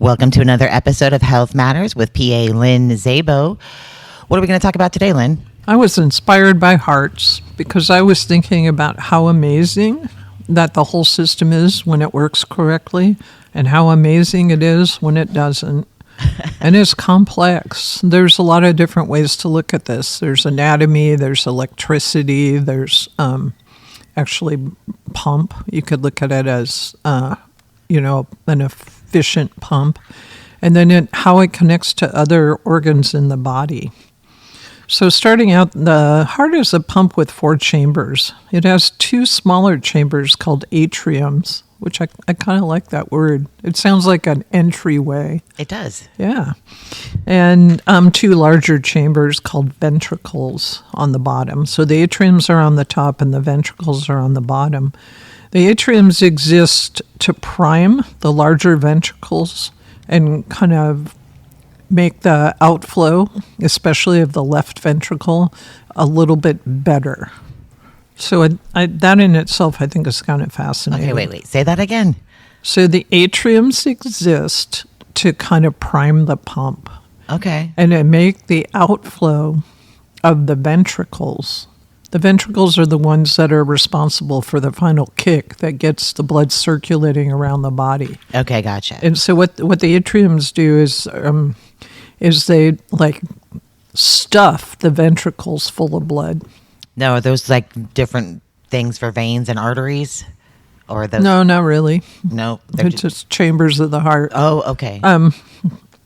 Welcome to another episode of Health Matters with PA Lynn Szabo. What are we going to talk about today, Lynn? I was inspired by hearts because I was thinking about how amazing that the whole system is when it works correctly and how amazing it is when it doesn't. And it's complex. There's a lot of different ways to look at this. There's anatomy, there's electricity, there's actually pump. You could look at it as, an efficient pump. And then how it connects to other organs in the body. So starting out, the heart is a pump with 4 chambers. It has 2 smaller chambers called atriums, which I kind of like that word. It sounds like an entryway. It does. Yeah. And 2 larger chambers called ventricles on the bottom. So the atriums are on the top and the ventricles are on the bottom. The atriums exist to prime the larger ventricles and kind of make the outflow, especially of the left ventricle, a little bit better. So that in itself, I think, is kind of fascinating. Okay, wait. Say that again. So the atriums exist to kind of prime the pump. Okay. And to make the outflow of the ventricles. The ventricles are the ones that are responsible for the final kick that gets the blood circulating around the body. Okay, gotcha. And so what the atriums do is they like stuff the ventricles full of blood. No, are those like different things for veins and arteries? Or those? No, not really. No. They're just chambers of the heart. Oh, okay.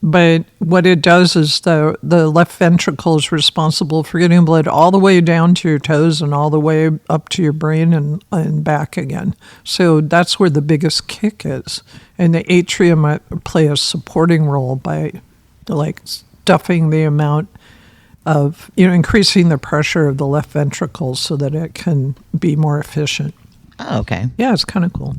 But what it does is the left ventricle is responsible for getting blood all the way down to your toes and all the way up to your brain and back again. So that's where the biggest kick is. And the atrium might play a supporting role by like stuffing the amount of, increasing the pressure of the left ventricle so that it can be more efficient. Oh, okay. Yeah, it's kind of cool.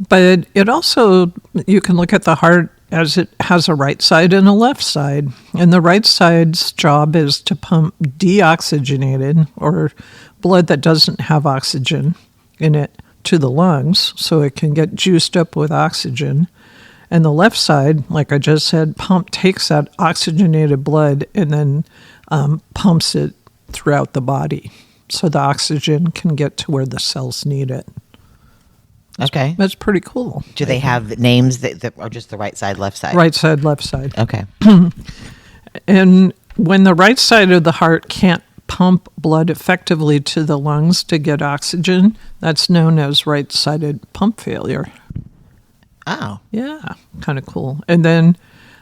But it also, you can look at the heart as it has a right side and a left side. And the right side's job is to pump deoxygenated or blood that doesn't have oxygen in it to the lungs so it can get juiced up with oxygen. And the left side, like I just said, takes that oxygenated blood and then pumps it throughout the body so the oxygen can get to where the cells need it. Okay. That's pretty cool. Do they have names that are just the right side, left side? Right side, left side. Okay. And when the right side of the heart can't pump blood effectively to the lungs to get oxygen, that's known as right-sided pump failure. Oh. Yeah, kind of cool. And then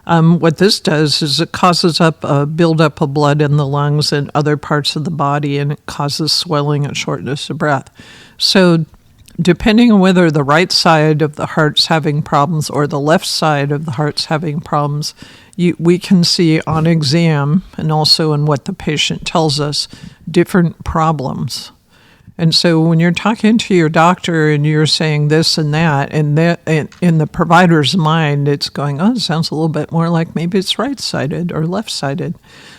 what this does is it causes up a buildup of blood in the lungs and other parts of the body, and it causes swelling and shortness of breath. So depending on whether the right side of the heart's having problems or the left side of the heart's having problems, we can see on exam and also in what the patient tells us different problems. And so when you're talking to your doctor and you're saying this and that, and in the provider's mind, it's going, oh, it sounds a little bit more like maybe it's right-sided or left-sided.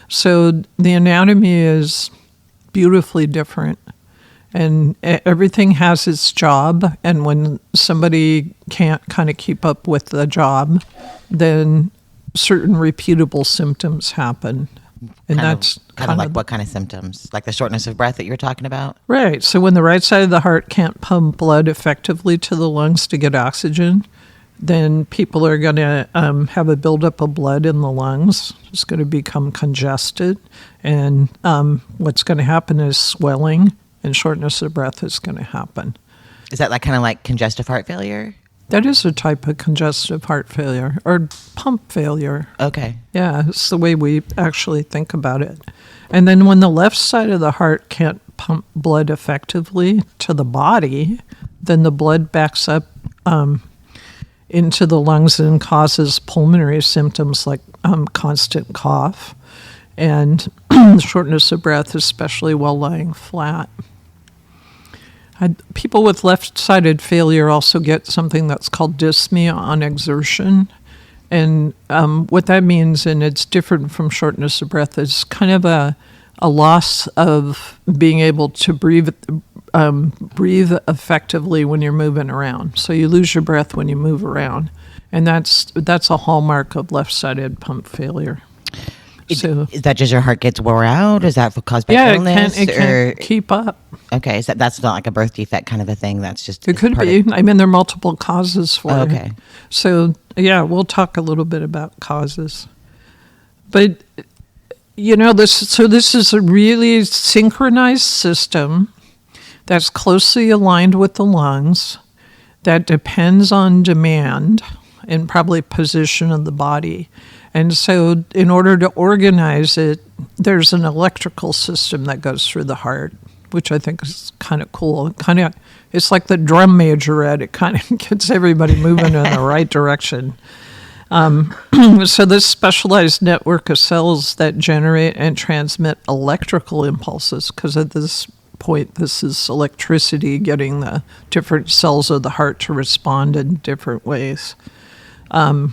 So the anatomy is beautifully different. And everything has its job, and when somebody can't kind of keep up with the job, then certain repeatable symptoms happen. And that's kind of like what kind of symptoms? Like the shortness of breath that you were talking about? Right. So when the right side of the heart can't pump blood effectively to the lungs to get oxygen, then people are going to have a buildup of blood in the lungs. It's going to become congested, and what's going to happen is swelling. And shortness of breath is going to happen. Is that kind of like congestive heart failure? That is a type of congestive heart failure or pump failure. Okay. Yeah, it's the way we actually think about it. And then when the left side of the heart can't pump blood effectively to the body, then the blood backs up into the lungs and causes pulmonary symptoms like constant cough and shortness of breath, especially while lying flat. People with left-sided failure also get something that's called dyspnea on exertion. And what that means, and it's different from shortness of breath, is kind of a loss of being able to breathe effectively when you're moving around. So you lose your breath when you move around. And that's a hallmark of left-sided pump failure. So Is that just your heart gets wore out? Is that caused by yeah, illness? it can't keep up. Okay, so that's not like a birth defect kind of a thing. That's just It could be. I mean, there are multiple causes for it. Okay. So yeah, we'll talk a little bit about causes. But this is a really synchronized system that's closely aligned with the lungs, that depends on demand and probably position of the body. And so in order to organize it, there's an electrical system that goes through the heart, which I think is kind of cool. It's like the drum majorette. It kind of gets everybody moving in the right direction. So this specialized network of cells that generate and transmit electrical impulses, because at this point, this is electricity getting the different cells of the heart to respond in different ways, the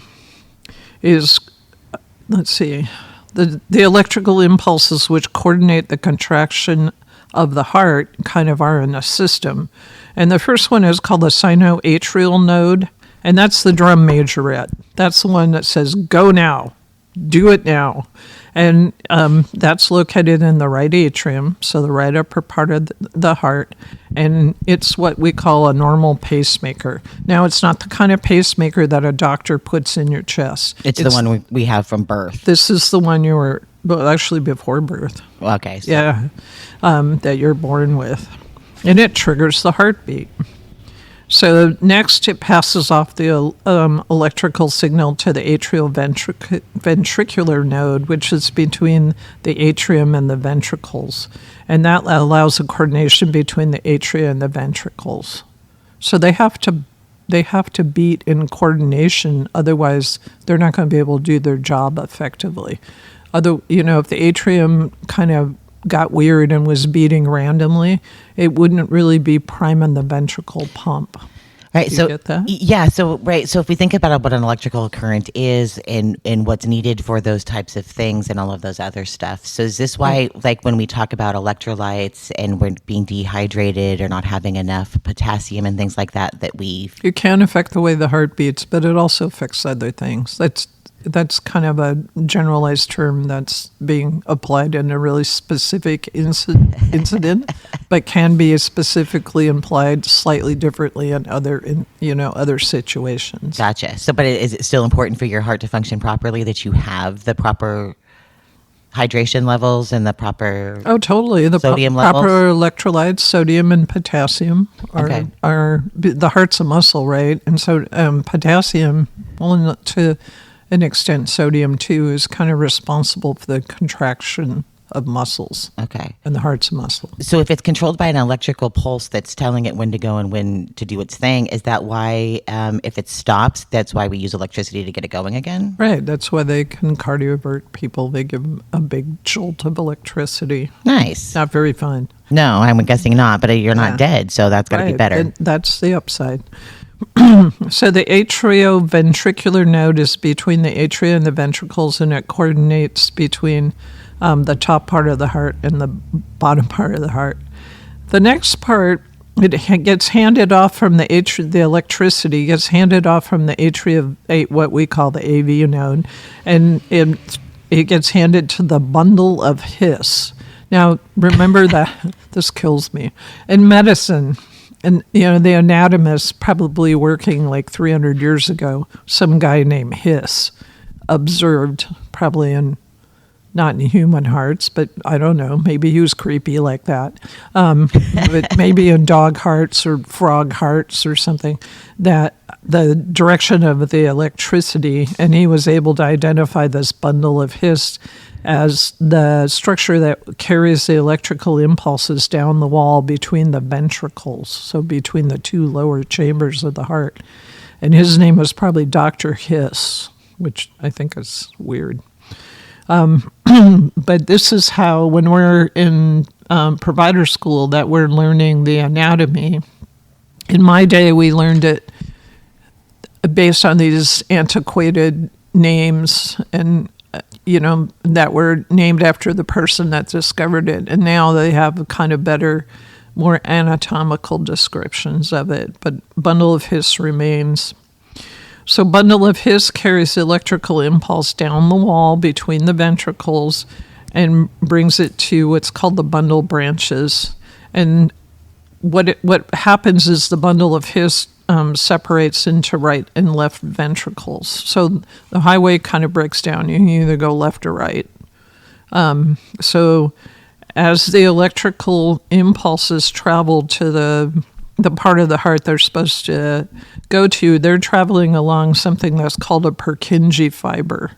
electrical impulses which coordinate the contraction of the heart kind of are in a system. And the first one is called the sinoatrial node, and that's the drum majorette. That's the one that says, go now, do it now. And that's located in the right atrium, so the right upper part of the heart, and it's what we call a normal pacemaker. Now, it's not the kind of pacemaker that a doctor puts in your chest. It's the one we have from birth. This is the one you were, well, actually before birth. Okay. So. Yeah, that you're born with. And it triggers the heartbeat. So next, it passes off the electrical signal to the atrioventricular node, which is between the atrium and the ventricles. And that allows a coordination between the atria and the ventricles. So they have to beat in coordination, otherwise they're not going to be able to do their job effectively. If the atrium kind of got weird and was beating randomly, it wouldn't really be priming the ventricle pump. Right. Do so you get that? Yeah. So right. So if we think about what an electrical current is and what's needed for those types of things and all of those other stuff. So is this why, like when we talk about electrolytes and we're being dehydrated or not having enough potassium and things like that, it can affect the way the heart beats, but it also affects other things. That's kind of a generalized term that's being applied in a really specific incident, but can be specifically implied slightly differently in other situations. Gotcha. So, but is it still important for your heart to function properly that you have the proper hydration levels and the proper totally the sodium proper levels? electrolytes, sodium and potassium are the heart's a muscle, right? And so potassium, well, to an extent, sodium too is kind of responsible for the contraction of muscles. Okay. And the heart's a muscle. So if it's controlled by an electrical pulse that's telling it when to go and when to do its thing, is that why if it stops, that's why we use electricity to get it going again? Right. That's why they can cardiovert people. They give them a big jolt of electricity. Nice. Not very fun. No, I'm guessing not, but you're not dead, so that's got to be better. And that's the upside. So the atrioventricular node is between the atria and the ventricles, and it coordinates between the top part of the heart and the bottom part of the heart. The next part, it gets handed off from the electricity gets handed off from the atria, what we call the AV node, and it gets handed to the bundle of His. Now, remember that this kills me. In medicine, and the anatomist probably working like 300 years ago, some guy named His observed, probably not in human hearts, but I don't know, maybe he was creepy like that, but maybe in dog hearts or frog hearts or something, that the direction of the electricity, and he was able to identify this bundle of His as the structure that carries the electrical impulses down the wall between the ventricles, so between the two lower chambers of the heart. And his name was probably Dr. Hiss, which I think is weird. But this is how, when we're in provider school, that we're learning the anatomy. In my day, we learned it based on these antiquated names and that were named after the person that discovered it. And now they have kind of better, more anatomical descriptions of it. But bundle of His remains. So bundle of His carries the electrical impulse down the wall between the ventricles and brings it to what's called the bundle branches. And what happens is the bundle of His separates into right and left ventricles. So the highway kind of breaks down. You can either go left or right. So as the electrical impulses travel to the part of the heart they're supposed to go to, they're traveling along something that's called a Purkinje fiber.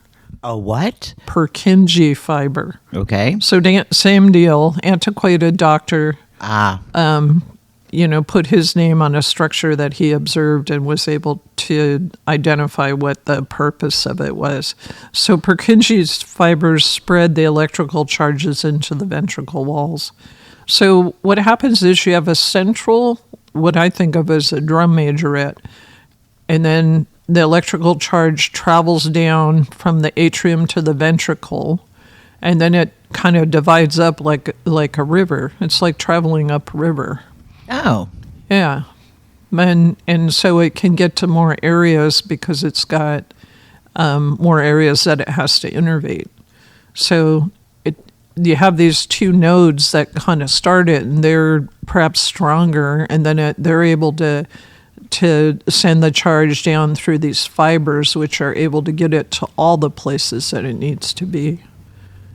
A what? Purkinje fiber. Okay. So same deal. Antiquated doctor, put his name on a structure that he observed and was able to identify what the purpose of it was. So Purkinje's fibers spread the electrical charges into the ventricle walls. So what happens is you have a central, what I think of as a drum majorette, and then the electrical charge travels down from the atrium to the ventricle, and then it kind of divides up like a river. It's like traveling up a river. Oh. Yeah. And so it can get to more areas because it's got more areas that it has to innervate. So you have these two nodes that kind of start it, and they're perhaps stronger, and then they're able to send the charge down through these fibers, which are able to get it to all the places that it needs to be.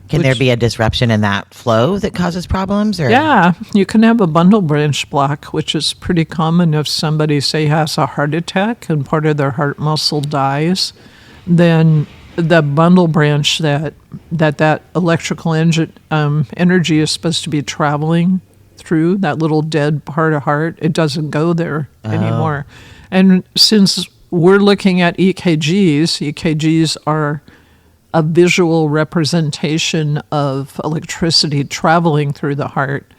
Can there be a disruption in that flow that causes problems? Or? Yeah, you can have a bundle branch block, which is pretty common if somebody, say, has a heart attack and part of their heart muscle dies. Then the bundle branch that electrical energy is supposed to be traveling through, that little dead part of heart, it doesn't go there anymore. And since we're looking at EKGs are a visual representation of electricity traveling through the heart,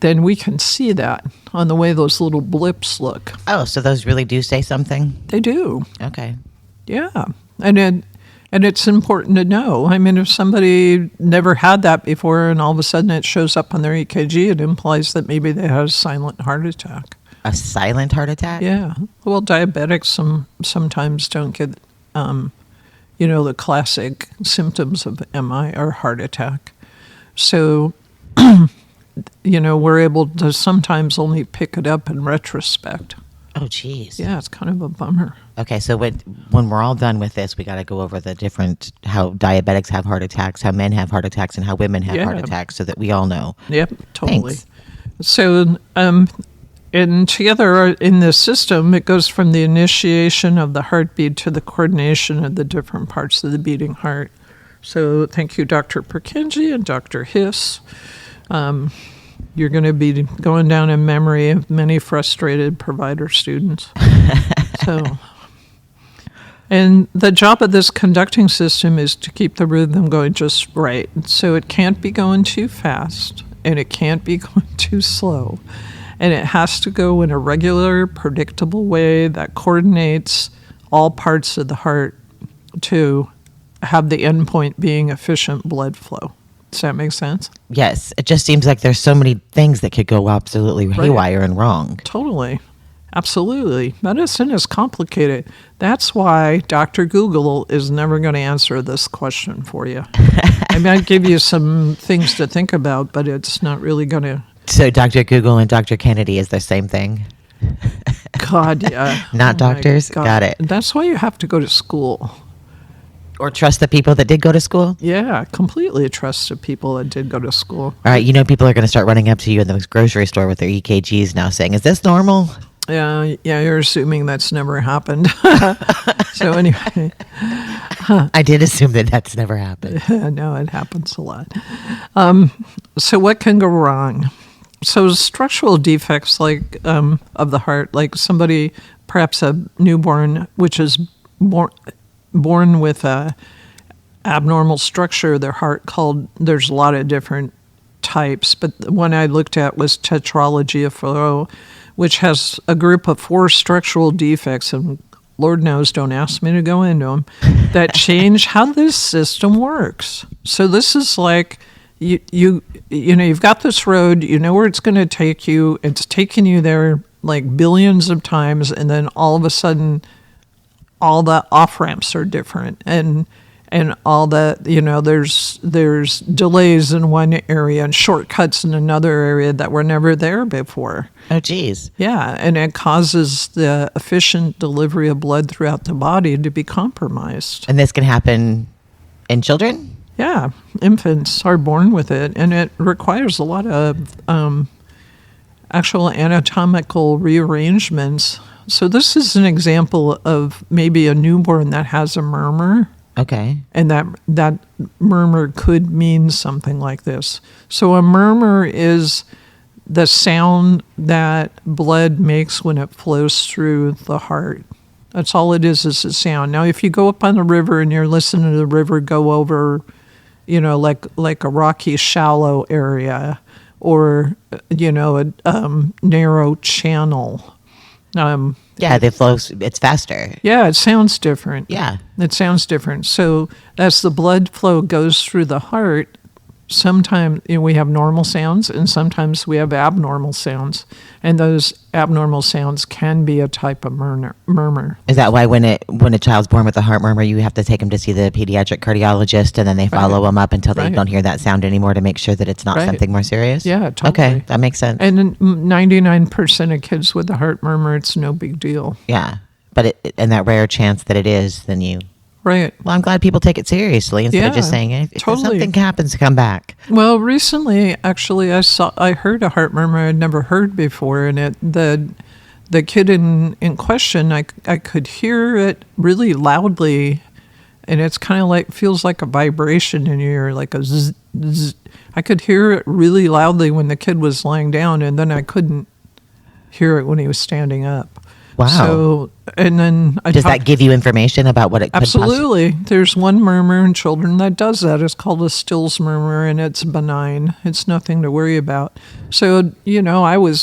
then we can see that on the way those little blips look. Oh, so those really do say something? They do. Okay. Yeah. And it's important to know. I mean, if somebody never had that before and all of a sudden it shows up on their EKG, it implies that maybe they had a silent heart attack. A silent heart attack? Yeah. Well, diabetics sometimes don't get the classic symptoms of MI or heart attack. So, we're able to sometimes only pick it up in retrospect. Oh, geez. Yeah, it's kind of a bummer. Okay, so when we're all done with this, we got to go over the different, how diabetics have heart attacks, how men have heart attacks, and how women have heart attacks, so that we all know. Yep, totally. Thanks. So, and together in this system, it goes from the initiation of the heartbeat to the coordination of the different parts of the beating heart. So thank you, Dr. Purkinje and Dr. Hiss. You're going to be going down in memory of many frustrated provider students. And the job of this conducting system is to keep the rhythm going just right. So it can't be going too fast, and it can't be going too slow. And it has to go in a regular, predictable way that coordinates all parts of the heart to have the endpoint being efficient blood flow. Does that make sense? Yes. It just seems like there's so many things that could go absolutely haywire and wrong. Totally. Absolutely. Medicine is complicated. That's why Dr. Google is never going to answer this question for you. I might give you some things to think about, but it's not really going to. So Dr. Google and Dr. Kennedy is the same thing? God, yeah. Not doctors? Got it. That's why you have to go to school. Or trust the people that did go to school? Yeah, completely trust the people that did go to school. All right, people are going to start running up to you in the grocery store with their EKGs now saying, is this normal? Yeah, you're assuming that's never happened. So anyway. I did assume that that's never happened. No, it happens a lot. So what can go wrong? So structural defects like of the heart, like somebody, perhaps a newborn, which is born with a abnormal structure of their heart there's a lot of different types, but the one I looked at was tetralogy of Fallot, which has a group of 4 structural defects, and Lord knows, don't ask me to go into them, that change how this system works. So this is like, you've got this road, you know where it's going to take you, it's taken you there like billions of times, and then all of a sudden all the off ramps are different, and all the, there's delays in one area and shortcuts in another area that were never there before. Oh, geez. Yeah, and it causes the efficient delivery of blood throughout the body to be compromised. And this can happen in children? Yeah, infants are born with it, and it requires a lot of actual anatomical rearrangements. So this is an example of maybe a newborn that has a murmur. Okay. And that murmur could mean something like this. So a murmur is the sound that blood makes when it flows through the heart. That's all it is a sound. Now, if you go up on the river and you're listening to the river go over, like a rocky, shallow area, or, a narrow channel. They flow. It's faster. Yeah, it sounds different. Yeah. It sounds different. So as the blood flow goes through the heart, sometimes we have normal sounds and sometimes we have abnormal sounds. And those abnormal sounds can be a type of murmur. Is that why when a child's born with a heart murmur, you have to take them to see the pediatric cardiologist, and then they follow them up until they don't hear that sound anymore to make sure that it's not something more serious? Yeah, totally. Okay, that makes sense. And 99% of kids with a heart murmur, it's no big deal. Yeah, but in that rare chance that it is, then you... Right. Well, I'm glad people take it seriously instead of just saying, if something happens, come back. Well, recently, actually, I heard a heart murmur I'd never heard before, and the kid in question, I could hear it really loudly, and it's kind of feels like a vibration in your ear, like a zzz, zzz. I could hear it really loudly when the kid was lying down, and then I couldn't hear it when he was standing up. Wow. So, and then does that give you information about what it could Absolutely. There's one murmur in children that does that. It's called a Stills murmur, and it's benign. It's nothing to worry about. So, I was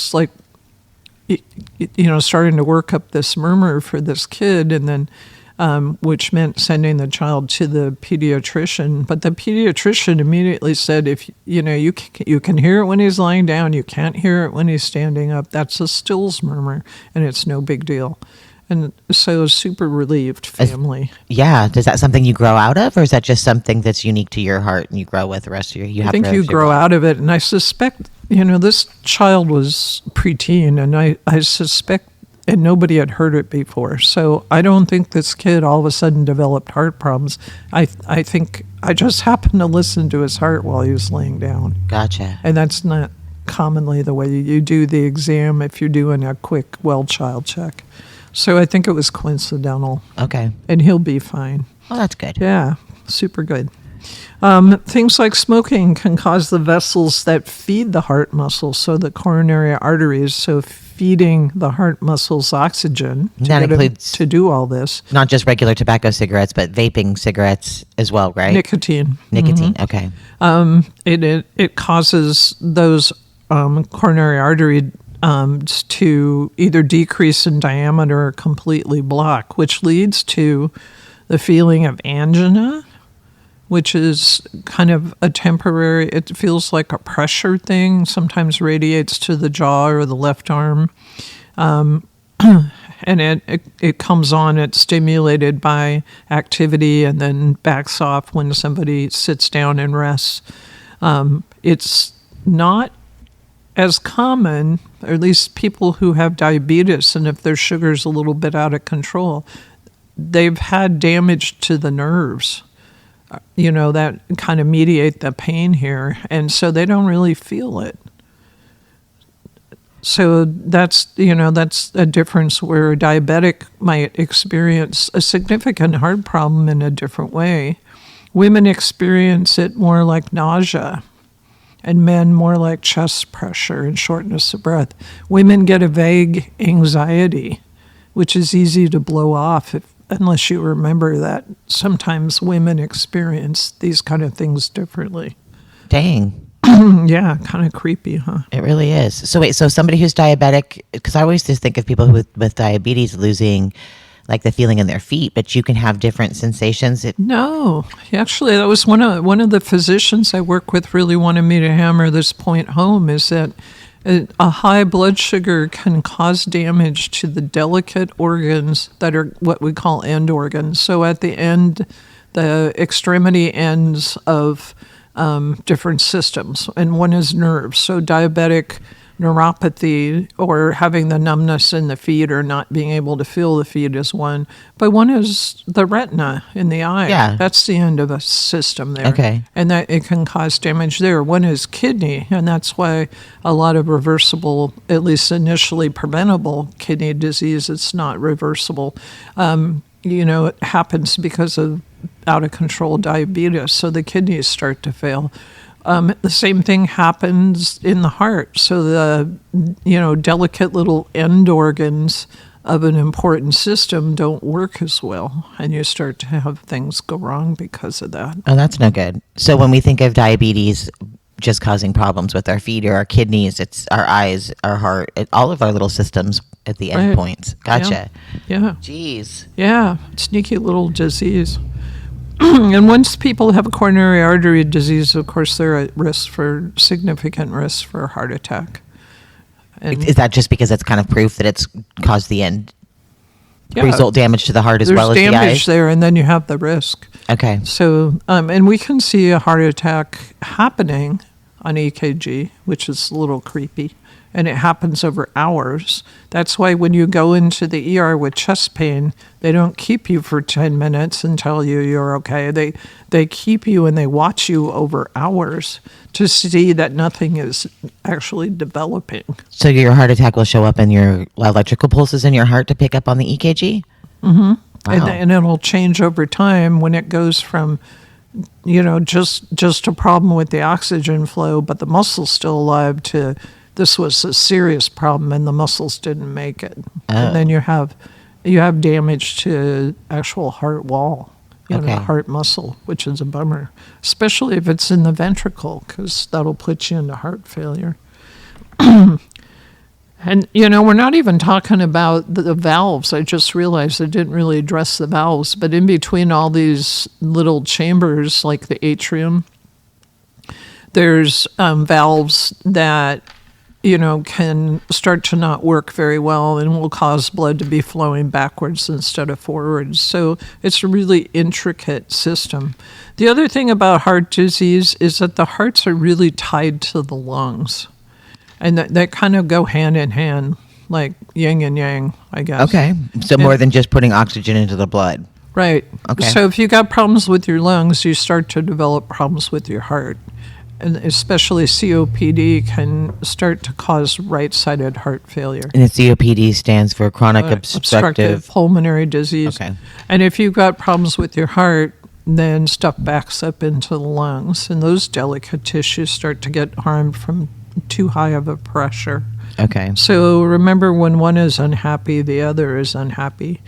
starting to work up this murmur for this kid, and then, which meant sending the child to the pediatrician. But the pediatrician immediately said, if you can hear it when he's lying down, you can't hear it when he's standing up. That's a Stills murmur, and it's no big deal. And so super relieved family. Yeah. Is that something you grow out of, or is that just something that's unique to your heart and you grow with the rest of I think you grow out of it. And I suspect, this child was preteen, and I suspect, and nobody had heard it before. So I don't think this kid all of a sudden developed heart problems. I think I just happened to listen to his heart while he was laying down. Gotcha. And that's not commonly the way you do the exam if you're doing a quick well-child check. So I think it was coincidental. Okay. And he'll be fine. Well, that's good. Yeah, super good. Things like smoking can cause the vessels that feed the heart muscles, so the coronary arteries, so feeding the heart muscles oxygen that includes to do all this. Not just regular tobacco cigarettes, but vaping cigarettes as well, right? Nicotine. Mm-hmm. Okay. It causes those coronary artery to either decrease in diameter or completely block, which leads to the feeling of angina, which is kind of a temporary, it feels like a pressure thing, sometimes radiates to the jaw or the left arm. And it comes on, it's stimulated by activity and then backs off when somebody sits down and rests. It's not as common, or at least people who have diabetes, and if their sugar's a little bit out of control, they've had damage to the nerves, that kind of mediate the pain here, and so they don't really feel it. So that's a difference where a diabetic might experience a significant heart problem in a different way. Women experience it more like nausea, and men more like chest pressure and shortness of breath. Women get a vague anxiety, which is easy to blow off unless you remember that sometimes women experience these kind of things differently. Dang. Yeah, kind of creepy, huh? It really is. So wait, so somebody who's diabetic, because I always just think of people with diabetes losing like the feeling in their feet, but you can have different sensations. No, actually, that was one of the physicians I work with really wanted me to hammer this point home, is that A high blood sugar can cause damage to the delicate organs that are what we call end organs. So at the end, the extremity ends of different systems, and one is nerves. So diabetic neuropathy, or having the numbness in the feet or not being able to feel the feet, is one. But one is the retina in the eye. Yeah. That's the end of a system there. Okay. And that it can cause damage there. One is kidney, and that's why a lot of reversible, at least initially preventable kidney disease, it's not reversible. It happens because of out of control diabetes, so the kidneys start to fail. The same thing happens in the heart. So the, delicate little end organs of an important system don't work as well, and you start to have things go wrong because of that. Oh, that's no good. So when we think of diabetes just causing problems with our feet or our kidneys, it's our eyes, our heart, all of our little systems at the end points. Gotcha. Yeah. Jeez. Yeah. Sneaky little disease. And once people have a coronary artery disease, of course, they're at risk for significant risk for a heart attack. And Is that just because it's kind of proof that it's caused the end result damage to the heart as well as the eyes? There's damage there, and then you have the risk. Okay. So, and we can see a heart attack happening on EKG, which is a little creepy, and it happens over hours. That's why when you go into the ER with chest pain, they don't keep you for 10 minutes and tell you you're okay. They keep you and they watch you over hours to see that nothing is actually developing. So your heart attack will show up in your electrical pulses in your heart to pick up on the EKG? Mm-hmm. Wow. And it'll change over time when it goes from, just a problem with the oxygen flow, but the muscle's still alive, to this was a serious problem and the muscles didn't make it. And then you have damage to actual heart wall, the heart muscle, which is a bummer, especially if it's in the ventricle, because that'll put you into heart failure. And, we're not even talking about the valves. I just realized I didn't really address the valves, but in between all these little chambers, like the atrium, there's valves that, can start to not work very well and will cause blood to be flowing backwards instead of forwards. So it's a really intricate system. The other thing about heart disease is that the hearts are really tied to the lungs. And that kind of go hand in hand, like yin and yang, I guess. Okay. So more than just putting oxygen into the blood. Right. Okay. So if you got problems with your lungs, you start to develop problems with your heart. And especially COPD can start to cause right-sided heart failure. And the COPD stands for chronic obstructive pulmonary disease. Okay. And if you've got problems with your heart, then stuff backs up into the lungs, and those delicate tissues start to get harmed from too high of a pressure. Okay. So remember, when one is unhappy, the other is unhappy.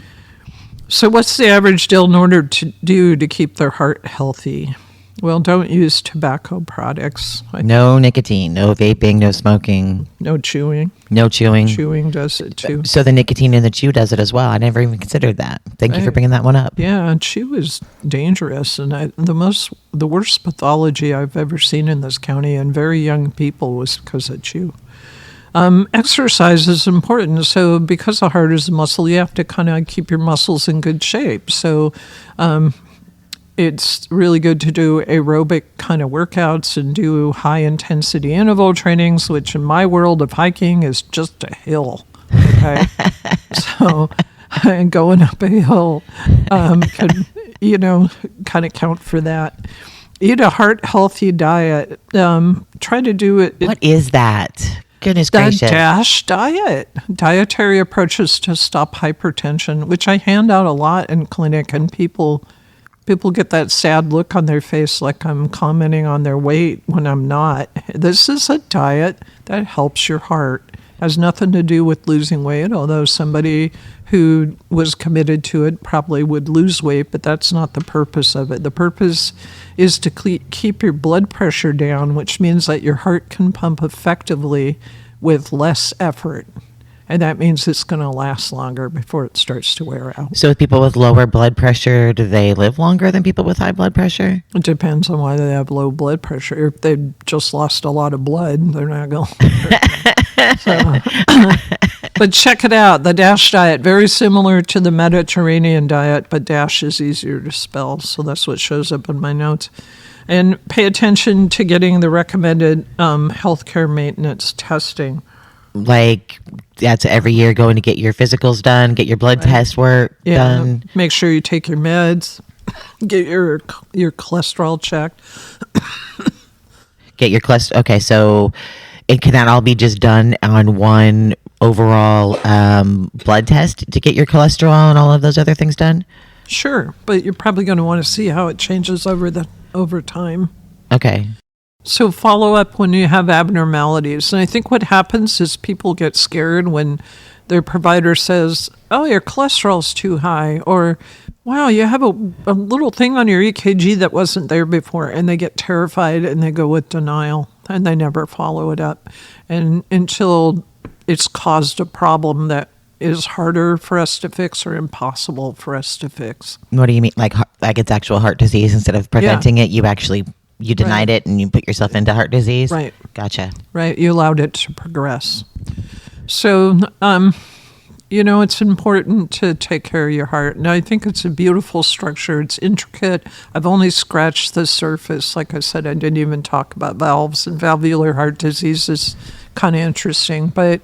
So what's the average deal in order to do to keep their heart healthy? Well, don't use tobacco products. No nicotine, no vaping, no smoking. No chewing. No chewing. Chewing does it too. So the nicotine in the chew does it as well. I never even considered that. Thank you for bringing that one up. Yeah, chew is dangerous, and the worst pathology I've ever seen in this county in very young people was because of chew. Exercise is important. So because the heart is a muscle, you have to kind of keep your muscles in good shape. So it's really good to do aerobic kind of workouts and do high intensity interval trainings, which in my world of hiking is just a hill. Okay. So going up a hill can, kind of count for that. Eat a heart healthy diet. Try to do it. What is that? Goodness The gracious. DASH diet, dietary approaches to stop hypertension, which I hand out a lot in clinic, and people get that sad look on their face like I'm commenting on their weight when I'm not. This is a diet that helps your heart. It has nothing to do with losing weight, although somebody who was committed to it probably would lose weight, but that's not the purpose of it. The purpose is to keep your blood pressure down, which means that your heart can pump effectively with less effort. And that means it's going to last longer before it starts to wear out. So with people with lower blood pressure, do they live longer than people with high blood pressure? It depends on why they have low blood pressure. If they've just lost a lot of blood, they're not going to. But check it out. The DASH diet, very similar to the Mediterranean diet, but DASH is easier to spell. So that's what shows up in my notes. And pay attention to getting the recommended healthcare maintenance testing. Like that's every year going to get your physicals done, get your blood test work done. Make sure you take your meds, get your cholesterol checked. Get your cholesterol. Okay, so can that all be just done on one overall blood test to get your cholesterol and all of those other things done? Sure, but you're probably going to want to see how it changes over time. Okay. So follow up when you have abnormalities. And I think what happens is people get scared when their provider says, oh, your cholesterol's too high, or wow, you have a little thing on your EKG that wasn't there before, and they get terrified and they go with denial and they never follow it up. And until it's caused a problem that is harder for us to fix or impossible for us to fix. What do you mean? Like it's actual heart disease instead of preventing it? You denied it and you put yourself into heart disease? Right. Gotcha. Right. You allowed it to progress. So, it's important to take care of your heart. And I think it's a beautiful structure. It's intricate. I've only scratched the surface. Like I said, I didn't even talk about valves, and valvular heart disease is kind of interesting. But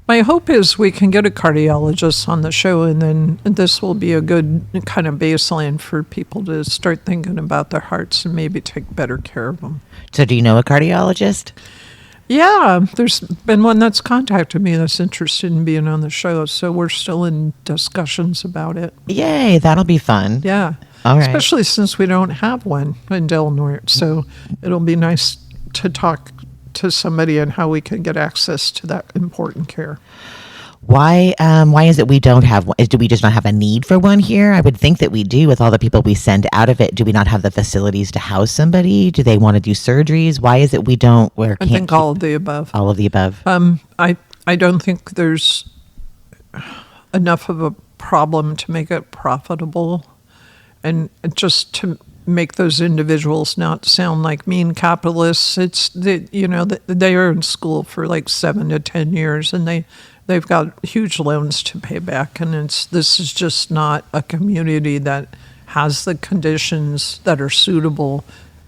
my hope is we can get a cardiologist on the show, and then this will be a good kind of baseline for people to start thinking about their hearts and maybe take better care of them. So do you know a cardiologist? Yeah, there's been one that's contacted me that's interested in being on the show, so we're still in discussions about it. Yay, that'll be fun. Yeah. All right. Especially since we don't have one in Del Norte, so it'll be nice to talk to somebody and how we can get access to that important care. Why is it we don't have one? Do we just not have a need for one here? I would think that we do with all the people we send out of it. Do we not have the facilities to house somebody? Do they want to do surgeries? Why is it we don't? I think all of the above. All of the above. I don't think there's enough of a problem to make it profitable, and just to make those individuals not sound like mean capitalists. They are in school for like 7 to 10 years, and they've got huge loans to pay back, and this is just not a community that has the conditions that are suitable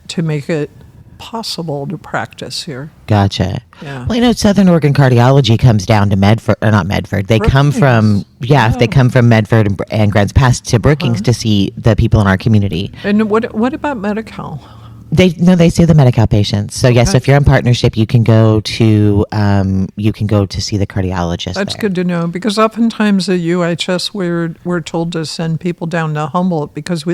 to make it possible to practice here. Gotcha. Yeah. Well, Southern Oregon cardiology comes down to Medford, or not Medford. They come from, they come from Medford and Grants Pass to Brookings to see the people in our community. And what about Medi-Cal? They see the Medi-Cal patients. So yes, if you're in partnership, you can go to see the cardiologist. That's there. good to know, because oftentimes at UHS we're told to send people down to Humboldt because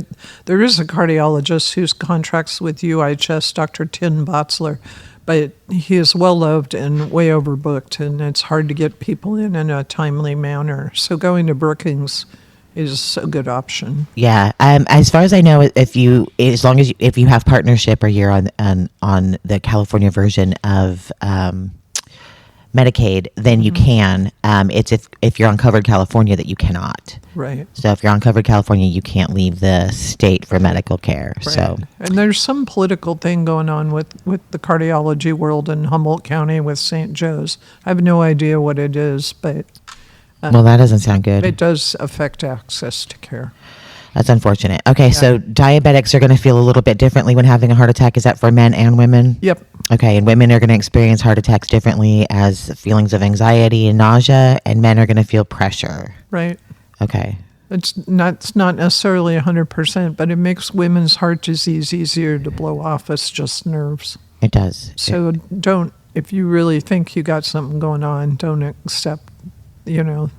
there is a cardiologist whose contracts with UHS, Dr. Tim Botzler, but he is well loved and way overbooked, and it's hard to get people in a timely manner. So going to Brookings is a good option. Yeah. As far as I know, if you have partnership or you're on the California version of Medicaid, then you can. It's if you're on Covered California that you cannot. Right. So if you're on Covered California, you can't leave the state for medical care. Right. So. And there's some political thing going on with the cardiology world in Humboldt County with St. Joe's. I have no idea what it is, but Well, that doesn't sound good. it does affect access to care. That's unfortunate. Okay, so diabetics are going to feel a little bit differently when having a heart attack. Is that for men and women? Yep. Okay, and women are going to experience heart attacks differently as feelings of anxiety and nausea, and men are going to feel pressure. Right. Okay. It's not necessarily 100%, but it makes women's heart disease easier to blow off. It's just nerves. It does. So if you really think you got something going on, don't accept being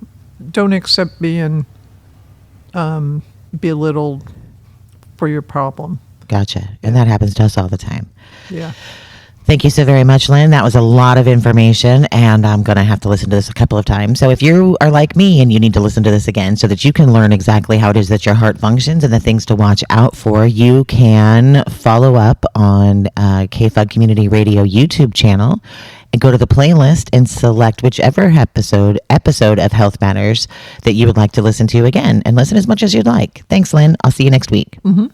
belittled for your problem. Gotcha. And that happens to us all the time. Yeah. Thank you so very much, Lynn. That was a lot of information, and I'm going to have to listen to this a couple of times. So if you are like me and you need to listen to this again so that you can learn exactly how it is that your heart functions and the things to watch out for, you can follow up on KFUG Community Radio YouTube channel and go to the playlist and select whichever episode of Health Matters that you would like to listen to again, and listen as much as you'd like. Thanks, Lynn. I'll see you next week. Mm-hmm.